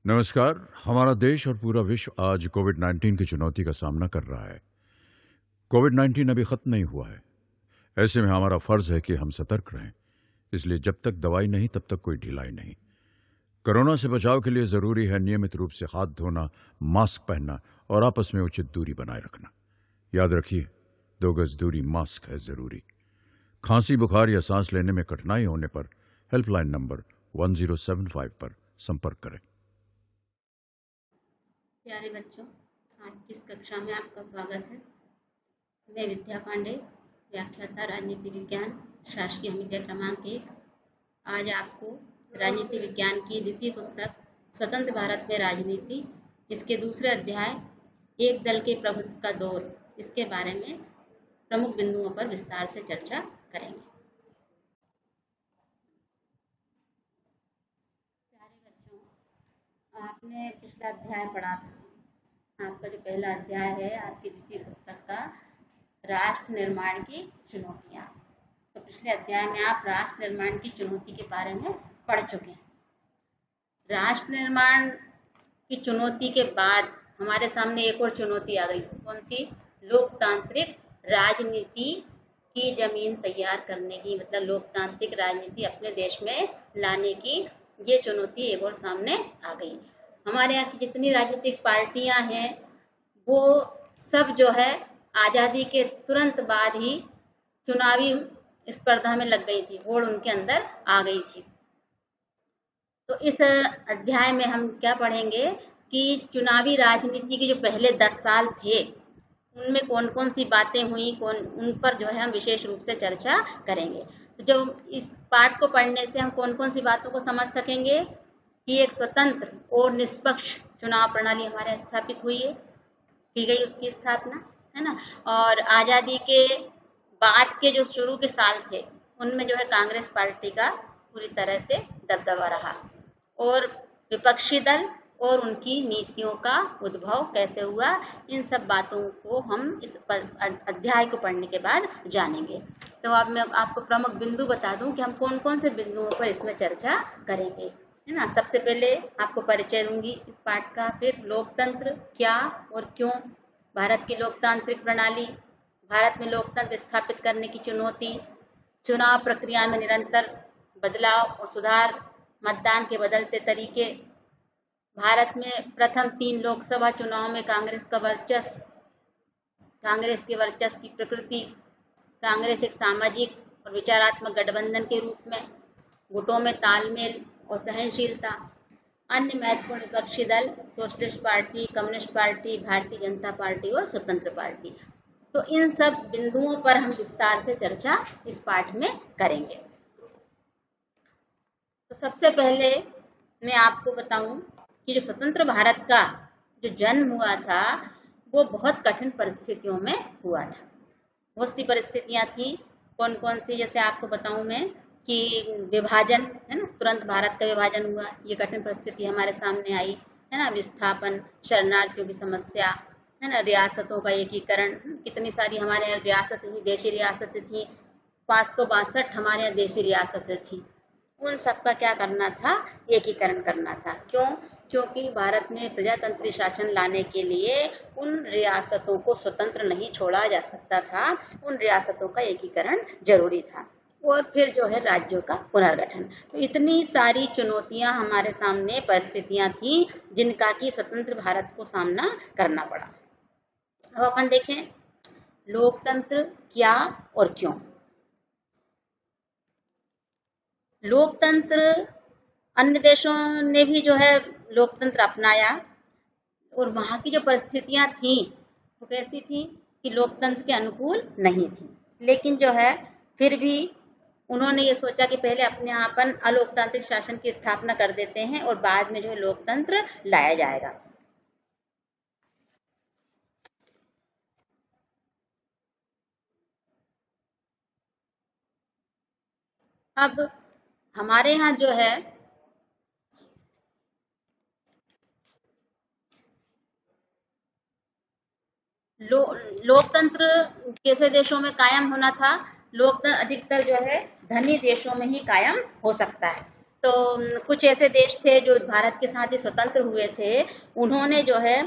नमस्कार। हमारा देश और पूरा विश्व आज कोविड-19 की चुनौती का सामना कर रहा है। कोविड-19 अभी खत्म नहीं हुआ है। ऐसे में हमारा फर्ज है कि हम सतर्क रहें। इसलिए जब तक दवाई नहीं तब तक कोई ढिलाई नहीं। कोरोना से बचाव के लिए जरूरी है नियमित रूप से हाथ धोना, मास्क पहनना और आपस में उचित दूरी बनाए रखना। याद रखिए, 2 गज दूरी मास्क है जरूरी। खांसी, बुखार या सांस लेने में कठिनाई होने पर हेल्पलाइन नंबर 1075 पर संपर्क करें। प्यारे बच्चों, आज की इस कक्षा में आपका स्वागत है। मैं विद्या पांडे, व्याख्याता राजनीति विज्ञान, शासकीय हमीदिया क्रमांक 1। आज आपको राजनीति विज्ञान की द्वितीय पुस्तक स्वतंत्र भारत में राजनीति, इसके दूसरे अध्याय एक दल के प्रभुत्व का दौर, इसके बारे में प्रमुख बिंदुओं पर विस्तार से चर्चा करेंगे। प्यारे बच्चों, आपने पिछला अध्याय पढ़ा था। आपका जो पहला अध्याय है आपकी द्वितीय पुस्तक का राष्ट्र निर्माण की चुनौतियां। तो पिछले अध्याय में आप राष्ट्र निर्माण की चुनौती के बारे में पढ़ चुके हैं। राष्ट्र निर्माण की चुनौती के बाद हमारे सामने एक और चुनौती आ गई। कौन सी? लोकतांत्रिक राजनीति की जमीन तैयार करने की, मतलब लोकतांत्रिक राजनीति अपने देश में लाने की ये चुनौती एक और सामने आ गई। हमारे यहाँ की जितनी राजनीतिक पार्टियां हैं वो सब जो है आज़ादी के तुरंत बाद ही चुनावी स्पर्धा में लग गई थी, होड़ उनके अंदर आ गई थी। तो इस अध्याय में हम क्या पढ़ेंगे कि चुनावी राजनीति के जो पहले 10 साल थे उनमें कौन कौन सी बातें हुई, उन पर जो है हम विशेष रूप से चर्चा करेंगे। तो जो इस पाठ को पढ़ने से हम कौन कौन सी बातों को समझ सकेंगे कि एक स्वतंत्र और निष्पक्ष चुनाव प्रणाली हमारे स्थापित हुई है, की गई उसकी स्थापना, है ना। और आज़ादी के बाद के जो शुरू के साल थे उनमें जो है कांग्रेस पार्टी का पूरी तरह से दबदबा रहा, और विपक्षी दल और उनकी नीतियों का उद्भव कैसे हुआ, इन सब बातों को हम इस अध्याय को पढ़ने के बाद जानेंगे। तो अब मैं आपको प्रमुख बिंदु बता दूं कि हम कौन कौन से बिंदुओं पर इसमें चर्चा करेंगे, है ना। सबसे पहले आपको परिचय दूंगी इस पाठ का, फिर लोकतंत्र क्या और क्यों, भारत की लोकतांत्रिक प्रणाली, भारत में लोकतंत्र स्थापित करने की चुनौती, चुनाव प्रक्रिया में निरंतर बदलाव और सुधार, मतदान के बदलते तरीके, भारत में प्रथम 3 लोकसभा चुनाव में कांग्रेस का वर्चस्व, कांग्रेस के वर्चस्व की प्रकृति, कांग्रेस एक सामाजिक और विचारात्मक गठबंधन के रूप में, गुटों में तालमेल और सहनशीलता, अन्य महत्वपूर्ण विपक्षी दल socialist party, communist party, Bharatiya Janata party और स्वतंत्र पार्टी। तो इन सब बिंदुओं पर हम विस्तार से चर्चा इस पाठ में करेंगे। तो सबसे पहले मैं आपको बताऊं कि जो स्वतंत्र भारत का जो जन्म हुआ था वो बहुत कठिन परिस्थितियों में हुआ था। बहुत सी परिस्थितियां थी। कौन कौन सी, जैसे आपको बताऊं मैं कि विभाजन, है ना, तुरंत भारत का विभाजन हुआ, ये कठिन परिस्थिति हमारे सामने आई, है ना। विस्थापन, शरणार्थियों की समस्या, है ना, रियासतों का एकीकरण, कितनी सारी हमारे यहाँ रियासतें थी, देशी रियासतें थी, 562 हमारे यहाँ देशी रियासतें थी। उन सबका क्या करना था? एकीकरण करना था। क्यों? क्योंकि भारत में प्रजातंत्री शासन लाने के लिए उन रियासतों को स्वतंत्र नहीं छोड़ा जा सकता था, उन रियासतों का एकीकरण जरूरी था, और फिर जो है राज्यों का पुनर्गठन। तो इतनी सारी चुनौतियां हमारे सामने, परिस्थितियां थी जिनका कि स्वतंत्र भारत को सामना करना पड़ा। अब अपन देखें लोकतंत्र क्या और क्यों। लोकतंत्र, अन्य देशों ने भी जो है लोकतंत्र अपनाया, और वहाँ की जो परिस्थितियां थी वो कैसी थी कि लोकतंत्र के अनुकूल नहीं थी। लेकिन जो है फिर भी उन्होंने ये सोचा कि पहले अपने यहाँ पर अलोकतांत्रिक शासन की स्थापना कर देते हैं और बाद में जो है लोकतंत्र लाया जाएगा। अब हमारे यहाँ जो है लोकतंत्र कैसे देशों में कायम होना था? लोकतंत्र अधिकतर जो है धनी देशों में ही कायम हो सकता है। तो कुछ ऐसे देश थे जो भारत के साथ ही स्वतंत्र हुए थे, उन्होंने जो है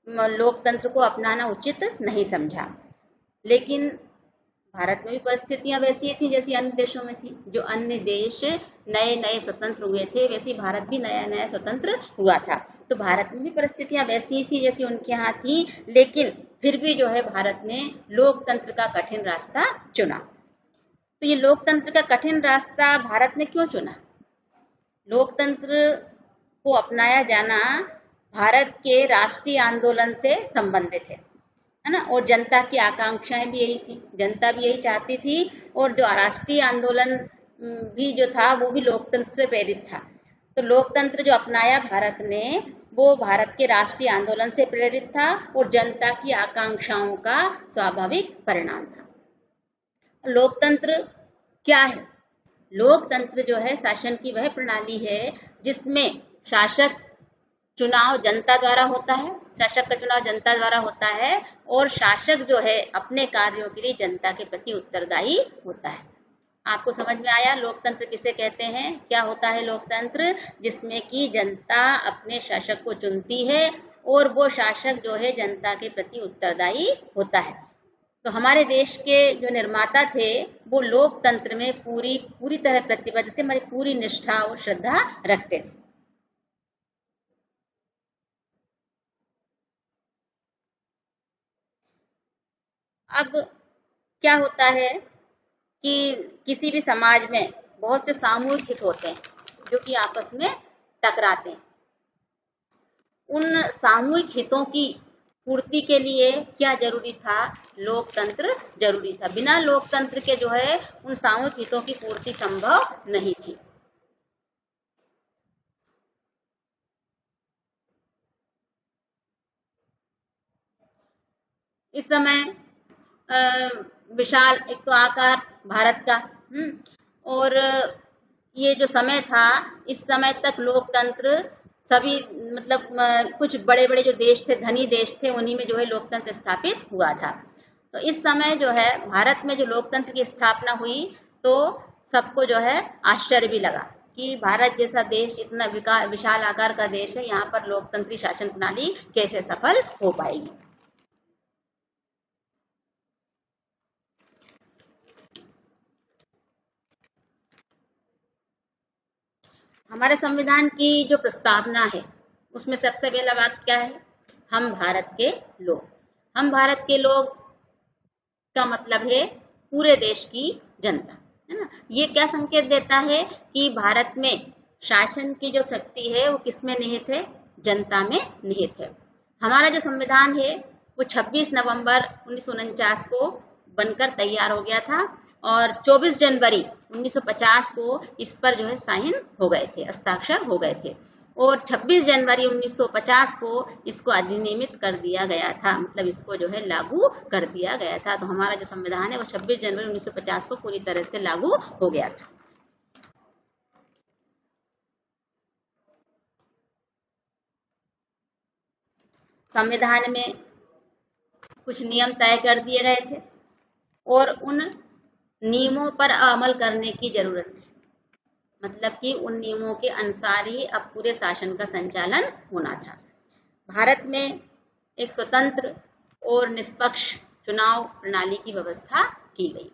लोकतंत्र को अपनाना उचित नहीं समझा। लेकिन भारत में भी परिस्थितियां वैसी थी जैसी अन्य देशों में थी। जो अन्य देश नए नए स्वतंत्र हुए थे वैसे ही भारत भी नया नया स्वतंत्र हुआ था। तो भारत में भी परिस्थितियां वैसी थी जैसी उनके यहाँ थी, लेकिन फिर भी जो है भारत ने लोकतंत्र का कठिन रास्ता चुना। तो ये लोकतंत्र का कठिन रास्ता भारत ने क्यों चुना? लोकतंत्र को अपनाया जाना भारत के राष्ट्रीय आंदोलन से संबंधित है ना, और जनता की आकांक्षाएं भी यही थी, जनता भी यही चाहती थी, और जो राष्ट्रीय आंदोलन भी जो था वो भी लोकतंत्र से प्रेरित था। तो लोकतंत्र जो अपनाया भारत ने वो भारत के राष्ट्रीय आंदोलन से प्रेरित था और जनता की आकांक्षाओं का स्वाभाविक परिणाम था। लोकतंत्र क्या है? लोकतंत्र जो है शासन की वह प्रणाली है जिसमें शासक चुनाव जनता द्वारा होता है, शासक का चुनाव जनता द्वारा होता है, और शासक जो है अपने कार्यों के लिए जनता के प्रति उत्तरदायी होता है। आपको समझ में आया लोकतंत्र किसे कहते हैं? क्या होता है लोकतंत्र? जिसमें कि जनता अपने शासक को चुनती है और वो शासक जो है जनता के प्रति उत्तरदायी होता है। तो हमारे देश के जो निर्माता थे वो लोकतंत्र में पूरी तरह प्रतिबद्ध थे, हमारी पूरी निष्ठा और श्रद्धा रखते थे। अब क्या होता है कि किसी भी समाज में बहुत से सामूहिक हित होते हैं जो कि आपस में टकराते हैं। उन सामूहिक हितों की पूर्ति के लिए क्या जरूरी था? लोकतंत्र जरूरी था। बिना लोकतंत्र के जो है उन सामूहिक हितों की पूर्ति संभव नहीं थी। इस समय विशाल एक तो आकार भारत का, और ये जो समय था, इस समय तक लोकतंत्र सभी मतलब कुछ बड़े बड़े जो देश थे, धनी देश थे, उन्हीं में जो है लोकतंत्र स्थापित हुआ था। तो इस समय जो है भारत में जो लोकतंत्र की स्थापना हुई तो सबको जो है आश्चर्य भी लगा कि भारत जैसा देश, इतना विशाल आकार का देश है, यहाँ पर लोकतंत्री शासन प्रणाली कैसे सफल हो पाएगी। हमारे संविधान की जो प्रस्तावना है उसमें सबसे पहला वाक्य क्या है? हम भारत के लोग। हम भारत के लोग का मतलब है पूरे देश की जनता, है ना। ये क्या संकेत देता है कि भारत में शासन की जो शक्ति है वो किसमें निहित है? जनता में निहित है। हमारा जो संविधान है वो 26 नवंबर 1949 को बनकर तैयार हो गया था और 24 जनवरी 1950 को इस पर जो है साइन हो गए थे, हस्ताक्षर हो गए थे, और 26 जनवरी 1950 को इसको अधिनियमित कर दिया गया था, मतलब इसको जो है लागू कर दिया गया था। तो हमारा जो संविधान है वो 26 जनवरी 1950 को पूरी तरह से लागू हो गया था। संविधान में कुछ नियम तय कर दिए गए थे और उन नियमों पर अमल करने की जरूरत थी, मतलब कि उन नियमों के अनुसार ही अब पूरे शासन का संचालन होना था। भारत में एक स्वतंत्र और निष्पक्ष चुनाव प्रणाली की व्यवस्था की गई।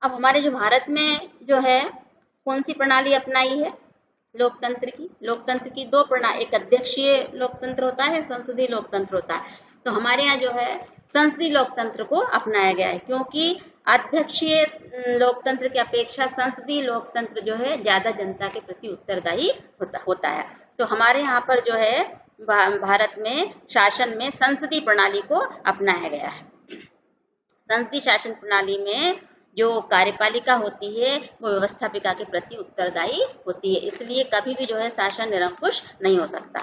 अब हमारे जो भारत में जो है कौन सी प्रणाली अपनाई है लोकतंत्र की? लोकतंत्र की दो प्रणाली, एक अध्यक्षीय लोकतंत्र होता है, संसदीय लोकतंत्र होता है। तो हमारे यहाँ जो है संसदीय लोकतंत्र को अपनाया गया है, क्योंकि अध्यक्षीय लोकतंत्र की अपेक्षा संसदीय लोकतंत्र जो है ज्यादा जनता के प्रति उत्तरदायी होता है। तो हमारे यहाँ पर जो है भारत में शासन में संसदीय प्रणाली को अपनाया गया है। संसदीय शासन प्रणाली में जो कार्यपालिका होती है वो व्यवस्थापिका के प्रति उत्तरदायी होती है, इसलिए कभी भी जो है शासन निरंकुश नहीं हो सकता।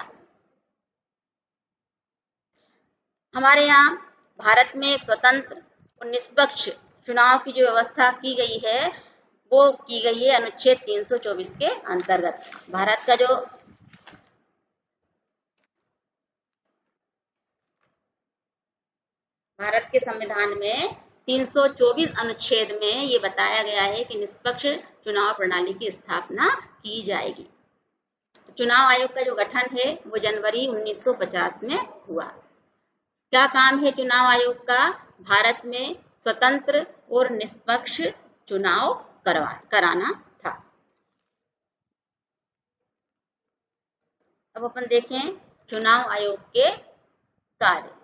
हमारे यहाँ भारत में एक स्वतंत्र और निष्पक्ष चुनाव की जो व्यवस्था की गई है वो की गई है अनुच्छेद 324 के अंतर्गत। भारत का जो भारत के संविधान में 324 अनुच्छेद में ये बताया गया है कि निष्पक्ष चुनाव प्रणाली की स्थापना की जाएगी। चुनाव आयोग का जो गठन है वो जनवरी 1950 में हुआ। क्या काम है चुनाव आयोग का? भारत में स्वतंत्र और निष्पक्ष चुनाव कराना था। अब अपन देखें चुनाव आयोग के कार्य।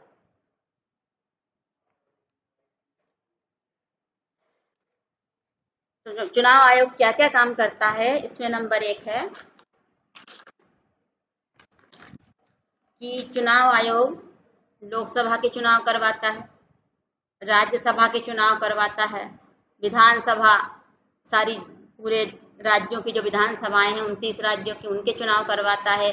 तो चुनाव आयोग क्या क्या काम करता है, इसमें नंबर 1 है कि चुनाव आयोग लोकसभा के चुनाव करवाता है, राज्यसभा के चुनाव करवाता है, विधानसभा सारी पूरे राज्यों की जो विधानसभाएं हैं 29 राज्यों की उनके चुनाव करवाता है,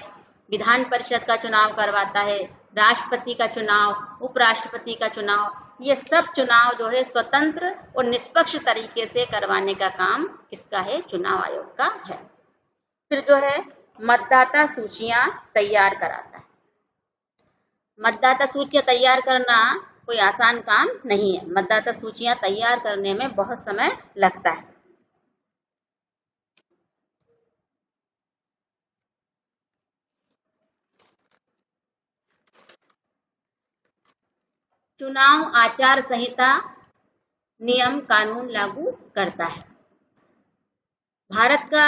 विधान परिषद का चुनाव करवाता है, राष्ट्रपति का चुनाव, उपराष्ट्रपति का चुनाव, ये सब चुनाव जो है स्वतंत्र और निष्पक्ष तरीके से करवाने का काम किसका है? चुनाव आयोग का है। फिर जो है मतदाता सूचियां तैयार कराता है। मतदाता सूचियां तैयार करना कोई आसान काम नहीं है। मतदाता सूचियां तैयार करने में बहुत समय लगता है। चुनाव आचार संहिता नियम कानून लागू करता है। भारत का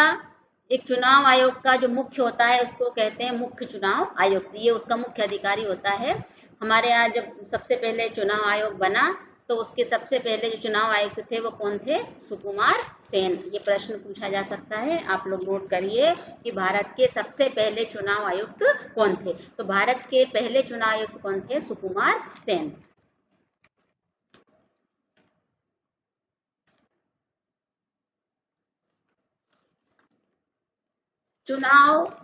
एक चुनाव आयोग का जो मुख्य होता है उसको कहते हैं मुख्य चुनाव आयुक्त। ये उसका मुख्य अधिकारी होता है। हमारे यहाँ जब सबसे पहले चुनाव आयोग बना तो उसके सबसे पहले जो चुनाव आयुक्त थे वो कौन थे? सुकुमार सेन। ये प्रश्न पूछा जा सकता है, आप लोग नोट करिए कि भारत के सबसे पहले चुनाव आयुक्त कौन थे। तो भारत के पहले चुनाव आयुक्त कौन थे? सुकुमार सेन। चुनाव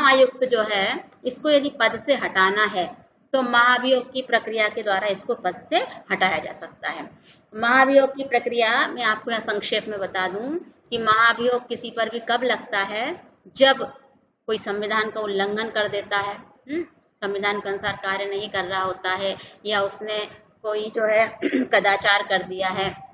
आयुक्त जो है इसको यदि पद से हटाना है तो महाभियोग की प्रक्रिया के द्वारा इसको पद से हटाया जा सकता है। महाभियोग की प्रक्रिया मैं आपको यहाँ संक्षेप में बता दूं कि महाभियोग किसी पर भी कब लगता है? जब कोई संविधान का उल्लंघन कर देता है, संविधान के अनुसार कार्य नहीं कर रहा होता है, या उसने कोई जो है कदाचार कर दिया है,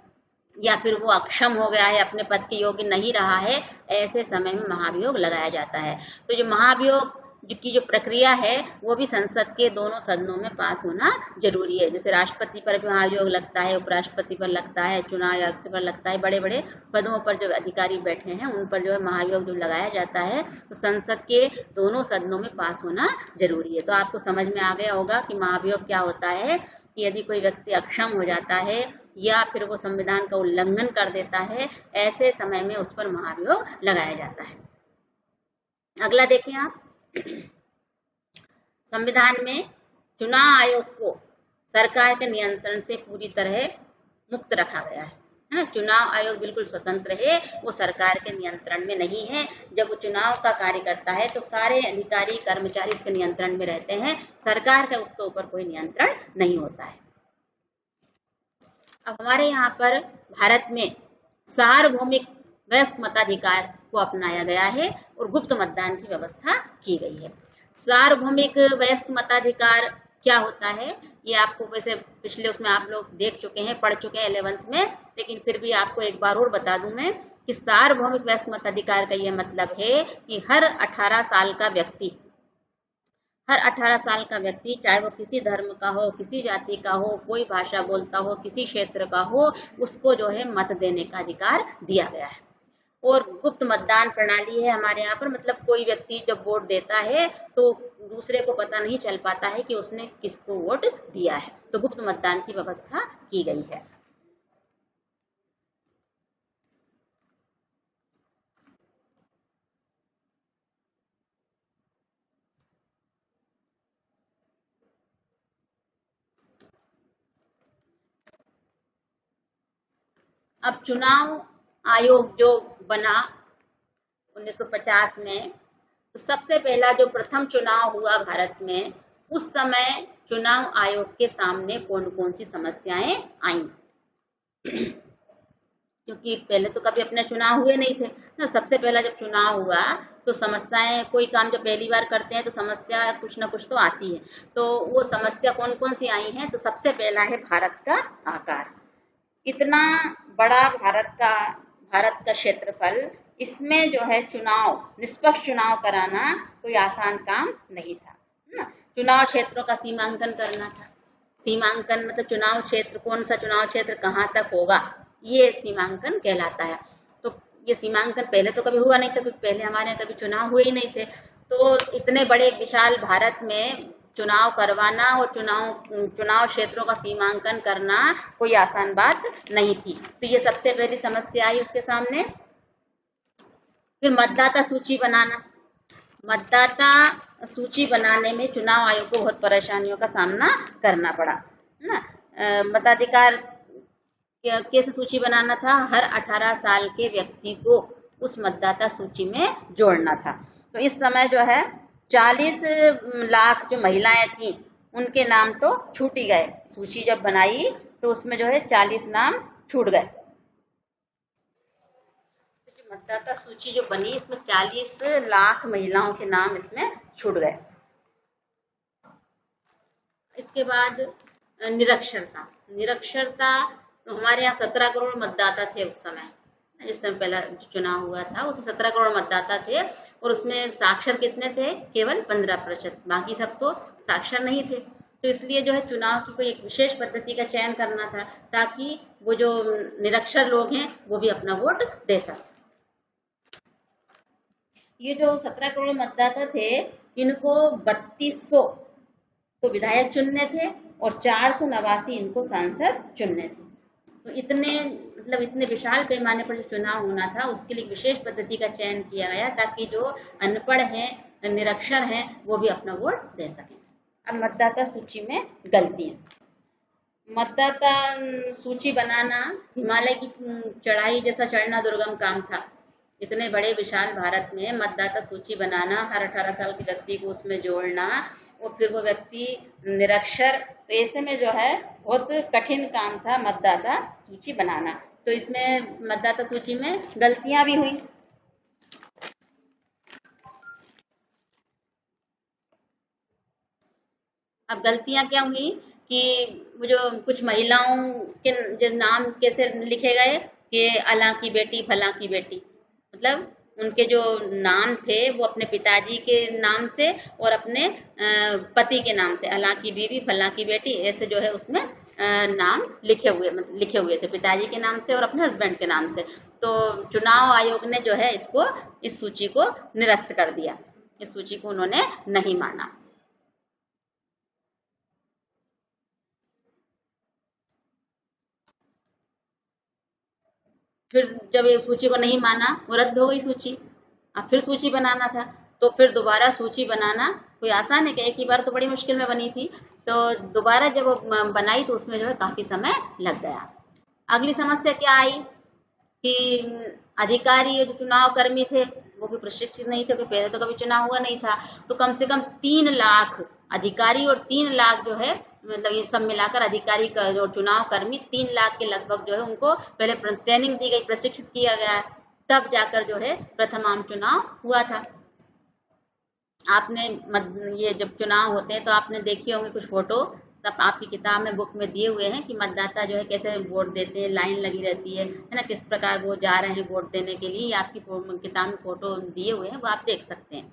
या फिर वो अक्षम हो गया है, अपने पद के योग्य नहीं रहा है, ऐसे समय में महाभियोग लगाया जाता है। तो जो महाभियोग की जो प्रक्रिया है वो भी संसद के दोनों सदनों में पास होना जरूरी है। जैसे राष्ट्रपति पर भी महाभियोग लगता है, उपराष्ट्रपति पर लगता है, चुनाव आयुक्त पर लगता है, बड़े बड़े पदों पर जो अधिकारी बैठे हैं उन पर जो है महाभियोग जो लगाया जाता है तो संसद के दोनों सदनों में पास होना जरूरी है। तो आपको समझ में आ गया होगा कि महाभियोग क्या होता है कि यदि कोई व्यक्ति अक्षम हो जाता है या फिर वो संविधान का उल्लंघन कर देता है, ऐसे समय में उस पर महाभियोग लगाया जाता है। अगला देखें आप, संविधान में चुनाव आयोग को सरकार के नियंत्रण से पूरी तरह मुक्त रखा गया है। चुनाव आयोग बिल्कुल स्वतंत्र है, वो सरकार के नियंत्रण में नहीं है। जब वो चुनाव का कार्य करता है तो सारे अधिकारी कर्मचारी उसके नियंत्रण में रहते हैं, सरकार का उसके ऊपर कोई नियंत्रण नहीं होता है। अब हमारे यहाँ पर भारत में सार्वभौमिक वयस्क मताधिकार को अपनाया गया है और गुप्त मतदान की व्यवस्था की गई है। सार्वभौमिक वयस्क मताधिकार क्या होता है ये आपको वैसे पिछले उसमें आप लोग देख चुके हैं, पढ़ चुके हैं 11th में, लेकिन फिर भी आपको एक बार और बता दूं मैं कि सार्वभौमिक वयस्क मताधिकार का यह मतलब है कि हर 18 साल का व्यक्ति, चाहे वो किसी धर्म का हो, किसी जाति का हो, कोई भाषा बोलता हो, किसी क्षेत्र का हो, उसको जो है मत देने का अधिकार दिया गया है। और गुप्त मतदान प्रणाली है हमारे यहाँ पर, मतलब कोई व्यक्ति जब वोट देता है तो दूसरे को पता नहीं चल पाता है कि उसने किसको वोट दिया है। तो गुप्त मतदान की व्यवस्था की गई है। अब चुनाव आयोग जो बना 1950 में, तो सबसे पहला जो प्रथम चुनाव हुआ भारत में, उस समय चुनाव आयोग के सामने कौन कौन सी समस्याएं आईं? क्योंकि पहले तो कभी अपने चुनाव हुए नहीं थे ना। सबसे पहला जब चुनाव हुआ तो समस्याएं, कोई काम जब पहली बार करते हैं तो समस्या कुछ ना कुछ तो आती है। तो वो समस्या कौन कौन सी आई हैं, तो सबसे पहला है भारत का आकार। इतना बड़ा भारत का क्षेत्रफल, इसमें जो है चुनाव, निष्पक्ष चुनाव कराना कोई आसान काम नहीं था ना। चुनाव क्षेत्रों का सीमांकन करना था। सीमांकन मतलब चुनाव क्षेत्र, कौन सा चुनाव क्षेत्र कहाँ तक होगा, ये सीमांकन कहलाता है। तो ये सीमांकन पहले तो कभी हुआ नहीं था, क्योंकि पहले हमारे यहाँ कभी चुनाव हुए ही नहीं थे। तो इतने बड़े विशाल भारत में चुनाव करवाना और चुनाव क्षेत्रों का सीमांकन करना कोई आसान बात नहीं थी। तो ये सबसे पहली समस्या आई उसके सामने। फिर मतदाता सूची बनाना। मतदाता सूची बनाने में चुनाव आयोग को बहुत परेशानियों का सामना करना पड़ा ना। मताधिकार कैसे सूची बनाना था, हर 18 साल के व्यक्ति को उस मतदाता सूची में जोड़ना था। तो इस समय जो है 40 लाख जो महिलाएं थी उनके नाम तो छूट ही गए। सूची जब बनाई तो उसमें जो है 40 नाम छूट गए। मतदाता सूची जो बनी इसमें 40 लाख महिलाओं के नाम इसमें छूट गए। इसके बाद निरक्षरता। निरक्षरता, तो हमारे यहाँ 17 करोड़ मतदाता थे उस समय, जिस समय पहला चुनाव हुआ था उसमें 17 करोड़ मतदाता थे, और उसमें साक्षर कितने थे, केवल 15%, बाकी सब तो साक्षर नहीं थे। तो इसलिए जो है चुनाव की कोई एक विशेष पद्धति का चयन करना था, ताकि वो जो निरक्षर लोग हैं वो भी अपना वोट दे सकें। ये जो 17 करोड़ मतदाता थे, इनको 3200 तो विधायक चुनने थे और 489 इनको सांसद चुनने थे। तो इतने विशाल पैमाने पर जो चुनाव होना था उसके लिए विशेष पद्धति का चयन किया गया, ताकि जो अनपढ़ हैं, निरक्षर हैं, वो भी अपना वोट दे सकें। अब मतदाता सूची में गलतियां। मतदाता सूची बनाना हिमालय की चढ़ाई जैसा चढ़ना दुर्गम काम था। इतने बड़े विशाल भारत में मतदाता सूची बनाना, हर 18 साल के व्यक्ति को उसमें जोड़ना, और फिर वो व्यक्ति निरक्षर, तो ऐसे में जो है बहुत कठिन काम था मतदाता सूची बनाना। तो इसमें मतदाता सूची में गलतियां भी हुई। अब गलतियां क्या हुई कि वो जो कुछ महिलाओं के जो नाम कैसे लिखे गए कि अला की बेटी, फला की बेटी, मतलब उनके जो नाम थे वो अपने पिताजी के नाम से और अपने पति के नाम से, अला की बीवी, फला की बेटी, ऐसे जो है उसमें नाम लिखे हुए थे पिताजी के नाम से और अपने हस्बैंड के नाम से। तो चुनाव आयोग ने जो है इस सूची को निरस्त कर दिया, इस सूची को उन्होंने नहीं माना। फिर जब ये सूची को नहीं माना, वो रद्द हो गई सूची। अब फिर सूची बनाना था, तो फिर दोबारा सूची बनाना कोई आसान है क्या, एक ही बार तो बड़ी मुश्किल में बनी थी। तो दोबारा जब वो बनाई तो उसमें जो है काफी समय लग गया। अगली समस्या क्या आई कि अधिकारी जो चुनाव कर्मी थे वो भी प्रशिक्षित नहीं थे, क्योंकि पहले तो कभी चुनाव हुआ नहीं था। तो कम से कम 3 लाख अधिकारी और 3 लाख जो है, मतलब ये सब मिलाकर अधिकारी का जो चुनाव कर्मी 3 लाख के लगभग जो है उनको पहले ट्रेनिंग दी गई, प्रशिक्षित किया गया, तब जाकर जो है प्रथम आम चुनाव हुआ था। आपने ये जब चुनाव होते हैं तो आपने देखी होंगे कुछ फोटो, सब आपकी किताब में, बुक में दिए हुए हैं कि मतदाता जो है कैसे वोट देते हैं, लाइन लगी रहती है ना, किस प्रकार वो जा रहे हैं वोट देने के लिए। आपकी किताब में फोटो दिए हुए हैं, वो आप देख सकते हैं।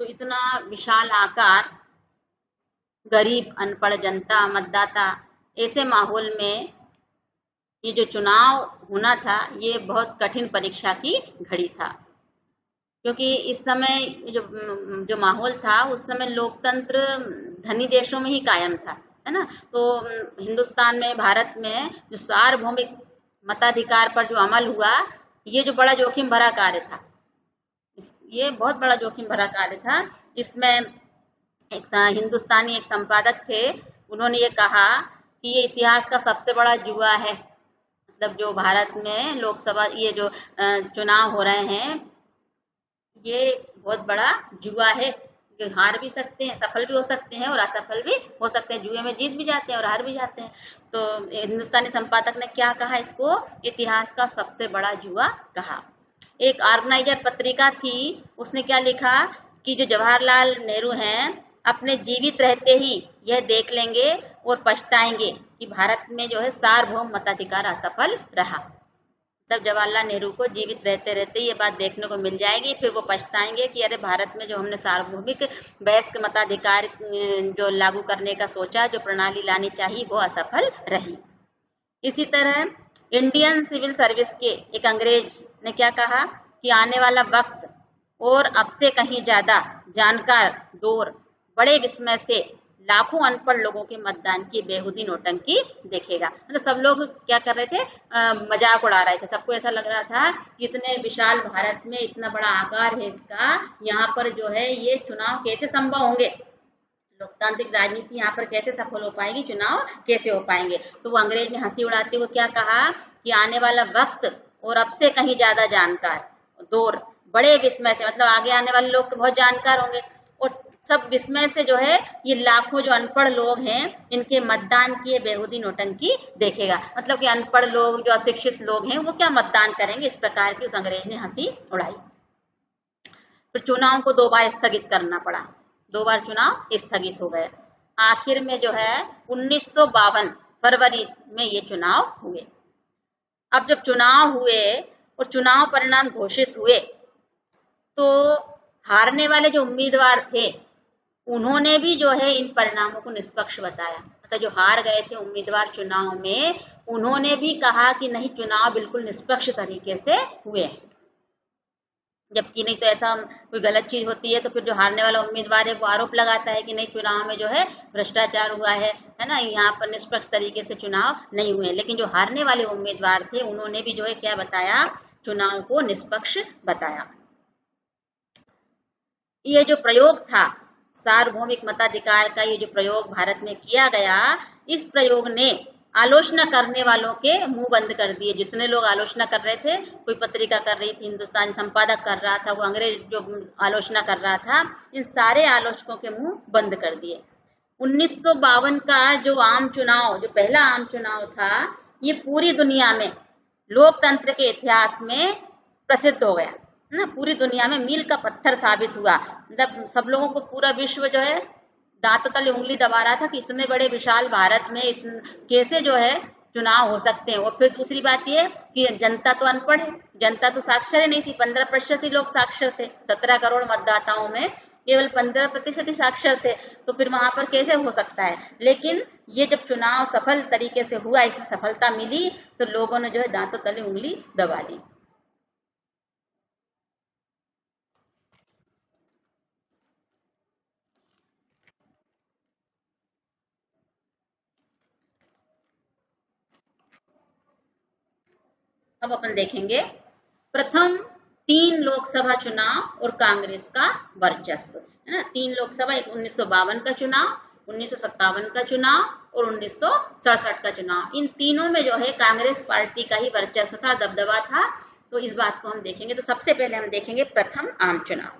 तो इतना विशाल आकार, गरीब, अनपढ़ जनता, मतदाता, ऐसे माहौल में ये जो चुनाव होना था ये बहुत कठिन परीक्षा की घड़ी था। क्योंकि इस समय जो माहौल था उस समय लोकतंत्र धनी देशों में ही कायम था, है ना। तो हिंदुस्तान में, भारत में जो सार्वभौमिक मताधिकार पर जो अमल हुआ, ये जो बड़ा जोखिम भरा कार्य था, ये बहुत बड़ा जोखिम भरा कार्य था। इसमें एक हिंदुस्तानी एक संपादक थे, उन्होंने ये कहा कि ये इतिहास का सबसे बड़ा जुआ है। मतलब जो भारत में लोकसभा ये जो चुनाव हो रहे हैं, ये बहुत बड़ा जुआ है। क्योंकि हार भी सकते हैं, सफल भी हो सकते हैं और असफल भी हो सकते हैं, जुए में जीत भी जाते हैं और हार भी जाते हैं। तो हिंदुस्तानी संपादक ने क्या कहा, इसको इतिहास का सबसे बड़ा जुआ कहा। एक ऑर्गेनाइजर पत्रिका थी, उसने क्या लिखा कि जो जवाहरलाल नेहरू हैं अपने जीवित रहते ही यह देख लेंगे और पछताएंगे कि भारत में जो है सार्वभौम मताधिकार असफल रहा। तब जवाहरलाल नेहरू को जीवित रहते रहते ये बात देखने को मिल जाएगी, फिर वो पछताएंगे कि अरे भारत में जो हमने सार्वभौमिक वयस्क मताधिकार जो लागू करने का सोचा, जो प्रणाली लानी चाहिए, वो असफल रही। इसी तरह इंडियन सिविल सर्विस के एक अंग्रेज ने क्या कहा कि आने वाला वक्त और अब से कहीं ज्यादा जानकार दौर बड़े विस्मय से लाखों अनपढ़ लोगों के मतदान की बेहूदी नौटंकी देखेगा। मतलब सब लोग क्या कर रहे थे, मजाक उड़ा रहे थे। सबको ऐसा लग रहा था कि इतने विशाल भारत में इतना बड़ा आकार है इसका, यहाँ पर जो है ये चुनाव कैसे संभव होंगे, लोकतांत्रिक राजनीति यहाँ पर कैसे सफल हो पाएगी, चुनाव कैसे हो पाएंगे। तो वो अंग्रेज ने हंसी उड़ाते हुए क्या कहा कि आने वाला वक्त और अब से कहीं ज्यादा जानकार दौर बड़े विस्मय से, मतलब आगे आने वाले लोग तो बहुत जानकार होंगे और सब विस्मय से जो है ये लाखों जो अनपढ़ लोग हैं इनके मतदान की बेहूदी नौटंकी देखेगा। मतलब कि अनपढ़ लोग, जो अशिक्षित लोग हैं, वो क्या मतदान करेंगे, इस प्रकार की उस अंग्रेज ने हंसी उड़ाई। फिर चुनाव को 2 बार स्थगित करना पड़ा, 2 बार चुनाव स्थगित हो गए। आखिर में जो है 1952 फरवरी में ये चुनाव हुए। अब जब चुनाव हुए और चुनाव परिणाम घोषित हुए तो हारने वाले जो उम्मीदवार थे उन्होंने भी जो है इन परिणामों को निष्पक्ष बताया। मतलब जो हार गए थे उम्मीदवार चुनाव में, उन्होंने भी कहा कि नहीं, चुनाव बिल्कुल निष्पक्ष तरीके से हुए हैं। जबकि नहीं तो ऐसा कोई गलत चीज होती है तो फिर जो हारने वाला उम्मीदवार है वो आरोप लगाता है कि नहीं, चुनाव में जो है भ्रष्टाचार हुआ है ना, यहाँ पर निष्पक्ष तरीके से चुनाव नहीं हुए। लेकिन जो हारने वाले उम्मीदवार थे उन्होंने भी जो है क्या बताया, चुनाव को निष्पक्ष बताया। ये जो प्रयोग था सार्वभौमिक मताधिकार का, ये जो प्रयोग भारत में किया गया, इस प्रयोग ने आलोचना करने वालों के मुंह बंद कर दिए। जितने लोग आलोचना कर रहे थे, कोई पत्रिका कर रही थी, हिंदुस्तानी संपादक कर रहा था, वो अंग्रेज जो आलोचना कर रहा था, इन सारे आलोचकों के मुंह बंद कर दिए। 1952 का जो आम चुनाव, जो पहला आम चुनाव था, ये पूरी दुनिया में लोकतंत्र के इतिहास में प्रसिद्ध हो गया ना, पूरी दुनिया में मील का पत्थर साबित हुआ। मतलब सब लोगों को, पूरा विश्व जो है दांतों तले उंगली दबा रहा था कि इतने बड़े विशाल भारत में कैसे जो है चुनाव हो सकते हैं। और फिर दूसरी बात ये कि जनता तो अनपढ़ है, जनता तो साक्षर ही नहीं थी, 15% ही लोग साक्षर थे। 17 करोड़ मतदाताओं में केवल 15% ही साक्षर थे, तो फिर वहां पर कैसे हो सकता है। लेकिन ये जब चुनाव सफल तरीके से हुआ, इसमें सफलता मिली, तो लोगों ने जो है दांतों तले उंगली दबा ली। अब अपन देखेंगे प्रथम 3 लोकसभा चुनाव और कांग्रेस का वर्चस्व, है ना। 3 लोकसभा, एक 1952 का चुनाव, 1957 का चुनाव और 1967 का चुनाव। इन तीनों में जो है कांग्रेस पार्टी का ही वर्चस्व था, दबदबा था। तो इस बात को हम देखेंगे। तो सबसे पहले हम देखेंगे प्रथम आम चुनाव।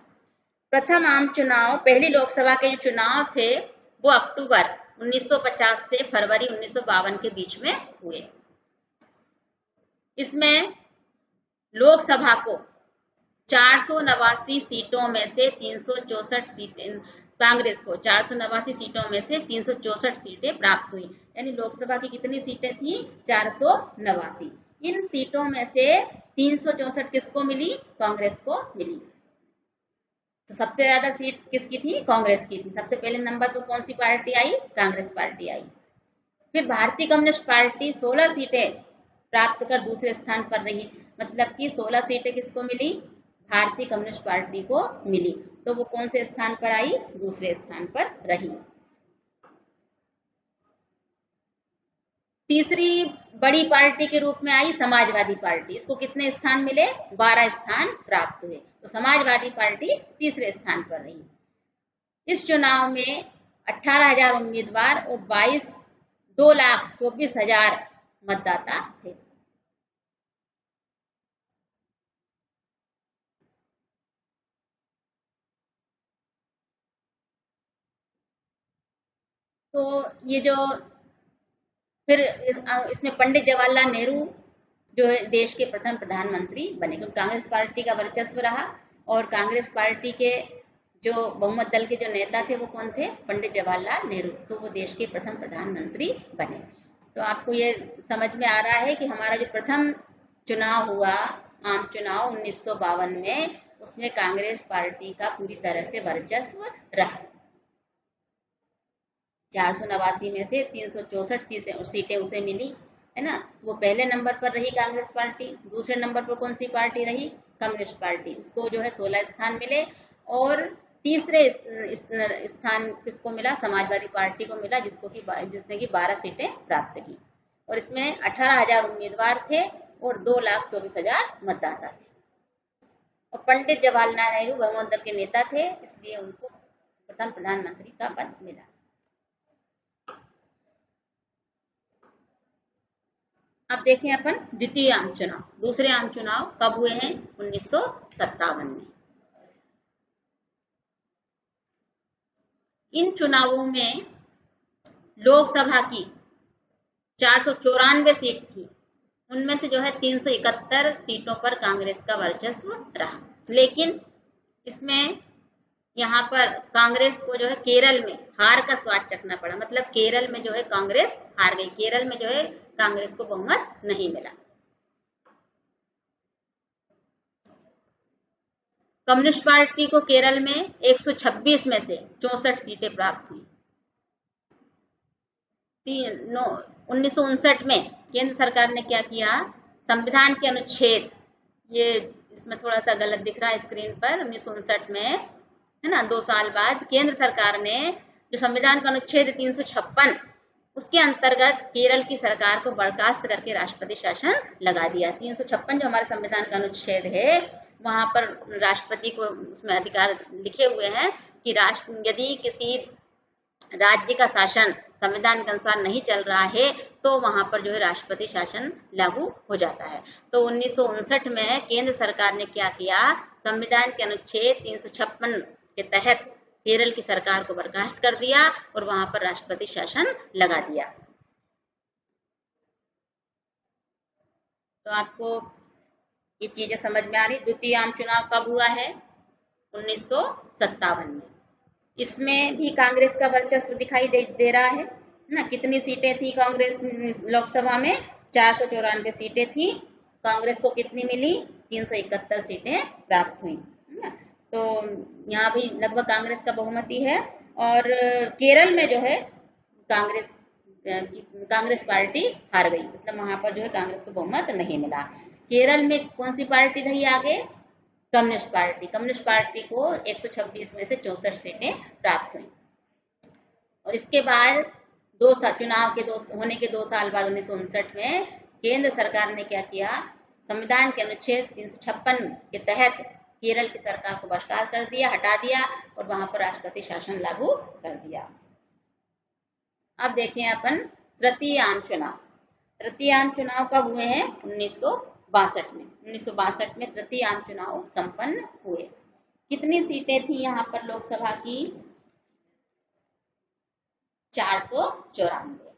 प्रथम आम चुनाव, पहली लोकसभा के जो चुनाव थे वो अक्टूबर 1950 से फरवरी 1952 के बीच में हुए। इसमें लोकसभा को 489 सीटों में से 364 सीटें, कांग्रेस को 489 सीटों में से 364 सीटें प्राप्त हुई। यानी लोकसभा की कितनी सीटें थी, 489। इन सीटों में से 364 किसको मिली, कांग्रेस को मिली। तो सबसे ज्यादा सीट किसकी थी, कांग्रेस की थी। सबसे पहले नंबर पर कौन सी पार्टी आई, कांग्रेस पार्टी आई। फिर भारतीय कम्युनिस्ट पार्टी 16 सीटें प्राप्त कर दूसरे स्थान पर रही। मतलब कि 16 सीटें किसको मिली, भारतीय कम्युनिस्ट पार्टी को मिली। तो वो कौन से स्थान पर आई, दूसरे स्थान पर रही। तीसरी बड़ी पार्टी के रूप में आई समाजवादी पार्टी। इसको कितने स्थान मिले, 12 स्थान प्राप्त हुए। तो समाजवादी पार्टी तीसरे स्थान पर रही। इस चुनाव में 18,000 उम्मीदवार और 2,24,000 मतदाता थे। तो ये जो फिर इसमें पंडित जवाहरलाल नेहरू जो है देश के प्रथम प्रधानमंत्री बने, क्योंकि कांग्रेस पार्टी का वर्चस्व रहा और कांग्रेस पार्टी के जो बहुमत दल के जो नेता थे वो कौन थे, पंडित जवाहरलाल नेहरू, तो वो देश के प्रथम प्रधानमंत्री बने। तो आपको ये समझ में आ रहा है कि हमारा जो प्रथम चुनाव हुआ, आम चुनाव 1952 में, उसमें कांग्रेस पार्टी का पूरी तरह से वर्चस्व रहा। 489 में से 364 सीटें उसे मिली, है ना। वो पहले नंबर पर रही कांग्रेस पार्टी। दूसरे नंबर पर कौन सी पार्टी रही, कम्युनिस्ट पार्टी, उसको जो है 16 स्थान मिले। और तीसरे स्थान किसको मिला, समाजवादी पार्टी को मिला, जिसने की 12 सीटें प्राप्त की। और इसमें 18,000 उम्मीदवार थे और 2,24,000 मतदाता थे। और पंडित जवाहरलाल नेहरू बहुमत दल के नेता थे, इसलिए उनको प्रथम प्रधानमंत्री का पद मिला। अब देखें अपन द्वितीय आम चुनाव। दूसरे आम चुनाव कब हुए हैं, 1957 में। इन चुनावों में लोकसभा की 494 सीट थी, उनमें से जो है 371 सीटों पर कांग्रेस का वर्चस्व रहा। लेकिन इसमें यहाँ पर कांग्रेस को जो है केरल में हार का स्वाद चखना पड़ा, मतलब केरल में जो है कांग्रेस हार गई, केरल में जो है कांग्रेस को बहुमत नहीं मिला। कम्युनिस्ट पार्टी को केरल में 126 में से 64 सीटें प्राप्त हुई। 1959 में केंद्र सरकार ने क्या किया, संविधान के अनुच्छेद, ये इसमें थोड़ा सा गलत दिख रहा है स्क्रीन पर, 1959 में, है ना, 2 साल बाद केंद्र सरकार ने जो संविधान का अनुच्छेद 356, उसके अंतर्गत केरल की सरकार को बर्खास्त करके राष्ट्रपति शासन लगा दिया। 356 जो हमारे संविधान का अनुच्छेद है, वहां पर राष्ट्रपति को उसमें अधिकार लिखे हुए हैं कि यदि किसी राज्य का शासन संविधान के अनुसार नहीं चल रहा है तो वहां पर जो है राष्ट्रपति शासन लागू हो जाता है। तो 1959 में केंद्र सरकार ने क्या किया, संविधान के अनुच्छेद 356 के तहत केरल की सरकार को बर्खास्त कर दिया और वहां पर राष्ट्रपति शासन लगा दिया। तो आपको ये चीजें समझ में आ रही। द्वितीय आम चुनाव कब हुआ है, 1957 में। इसमें भी कांग्रेस का वर्चस्व दिखाई दे रहा है ना। कितनी सीटें थी कांग्रेस लोकसभा में, 494 सीटें थी। कांग्रेस को कितनी मिली, 371 सीटें प्राप्त हुई ना। तो यहाँ भी लगभग कांग्रेस का बहुमती है। और केरल में जो है कांग्रेस पार्टी हार गई, मतलब वहां पर जो है कांग्रेस को बहुमत नहीं मिला। केरल में कौन सी पार्टी रही आगे, कम्युनिस्ट पार्टी। कम्युनिस्ट पार्टी को 126 में से 64 सीटें प्राप्त हुई। और इसके बाद चुनाव के होने के 2 साल बाद 1959 में केंद्र सरकार ने क्या किया, संविधान के अनुच्छेद 356 के तहत केरल की सरकार को बर्खास्त कर दिया, हटा दिया और वहां पर राष्ट्रपति शासन लागू कर दिया। अब देखें अपन तृतीय आम चुनाव। तृतीय आम चुनाव कब हुए हैं, 1962 में। 1962 में तृतीय आम चुनाव संपन्न हुए। कितनी सीटें थी यहाँ पर लोकसभा की, 494।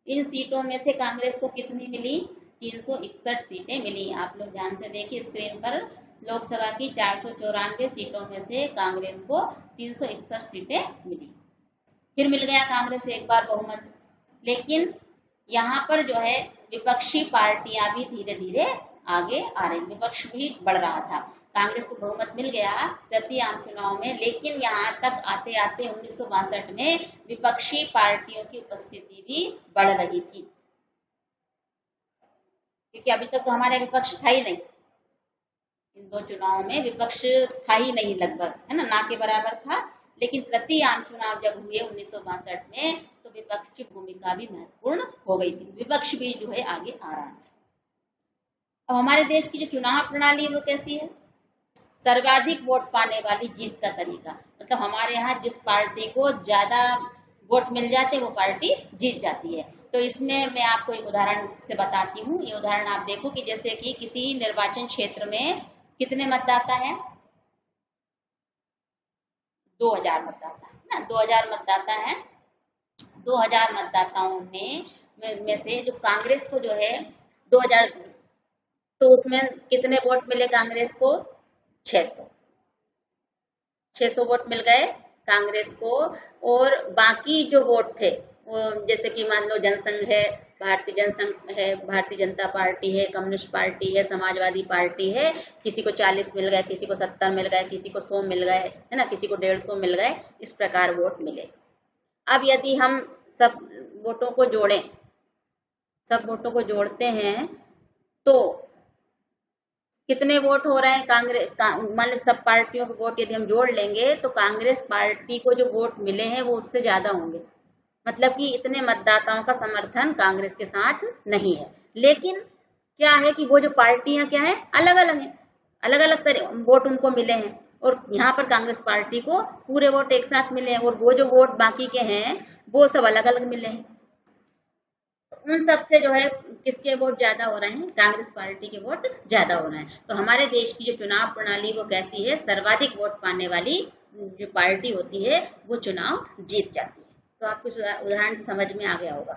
इन सीटों में से कांग्रेस को कितनी मिली, 361 सीटें मिली। आप लोग ध्यान से देखिए स्क्रीन पर, लोकसभा की 494 सीटों में से कांग्रेस को 361 सीटें मिली। फिर मिल गया कांग्रेस को एक बार बहुमत। लेकिन यहाँ पर जो है विपक्षी पार्टियां भी धीरे धीरे आगे आ रही, विपक्ष भी बढ़ रहा था। कांग्रेस को बहुमत मिल गया तृतीय आम चुनाव में, लेकिन यहाँ तक आते आते 1962 में विपक्षी पार्टियों की उपस्थिति भी बढ़ रही थी, क्योंकि अभी तक तो हमारा विपक्ष था ही नहीं। इन 2 चुनावों में विपक्ष था ही नहीं, लगभग, है ना के बराबर था। लेकिन तृतीय आम चुनाव जब हुए 1962 में, तो विपक्ष की भूमिका भी महत्वपूर्ण हो गई थी, विपक्ष भी जो है आगे आ रहा था। अब हमारे देश की जो चुनाव प्रणाली है वो कैसी है, सर्वाधिक वोट पाने वाली जीत का तरीका। मतलब हमारे यहाँ जिस पार्टी को ज्यादा वोट मिल जाते वो पार्टी जीत जाती है। तो इसमें मैं आपको एक उदाहरण से बताती हूँ। ये उदाहरण आप देखो कि जैसे कि किसी निर्वाचन क्षेत्र में कितने मतदाता हैं, 2000 मतदाता है ना, 2000 मतदाता हैं। 2000 मतदाताओं में से जो कांग्रेस को जो है 2000, तो उसमें कितने वोट मिले कांग्रेस को? 600 वोट मिल गए कांग्रेस को। और बाकी जो वोट थे वो जैसे कि मान लो जनसंघ है, भारतीय जनसंघ है, भारतीय जनता पार्टी है, कम्युनिस्ट पार्टी है, समाजवादी पार्टी है, किसी को 40 मिल गए, किसी को 70 मिल गए, किसी को 100 मिल गए, है ना, किसी को 150 मिल गए, इस प्रकार वोट मिले। अब यदि हम सब वोटों को जोड़ें, सब वोटों को जोड़ते हैं तो कितने वोट हो रहे हैं? मान लो सब पार्टियों के वोट यदि हम जोड़ लेंगे तो कांग्रेस पार्टी को जो वोट मिले हैं वो उससे ज्यादा होंगे। मतलब कि इतने मतदाताओं का समर्थन कांग्रेस के साथ नहीं है। लेकिन क्या है कि वो जो पार्टियां क्या है, अलग अलग हैं, अलग अलग तरह वोट उनको मिले हैं, और यहाँ पर कांग्रेस पार्टी को पूरे वोट एक साथ मिले हैं, और वो जो वोट बाकी के हैं वो सब अलग अलग मिले हैं। उन सब से जो है किसके वोट ज्यादा हो रहे हैं? कांग्रेस पार्टी के वोट ज्यादा हो रहे हैं। तो हमारे देश की जो चुनाव प्रणाली वो कैसी है? सर्वाधिक वोट पाने वाली जो पार्टी होती है वो चुनाव जीत जाती है। तो आपको उदाहरण से समझ में आ गया होगा।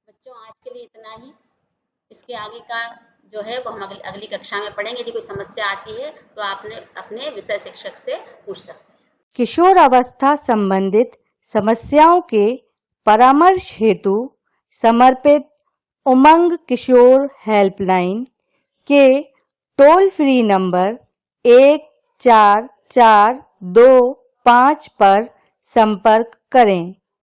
बच्चों आज के लिए इतना ही। इसके आगे का जो है वो हम अगली कक्षा में पढ़ेंगे। यदि कोई समस्या आती है तो आपने अपने विषय शिक्षक से पूछ सकते हैं। किशोर अवस्था संबंधित समस्याओं के परामर्श हेतु समर्पित उमंग किशोर हेल्पलाइन के टोल फ्री नंबर 144225 पर संपर्क करें।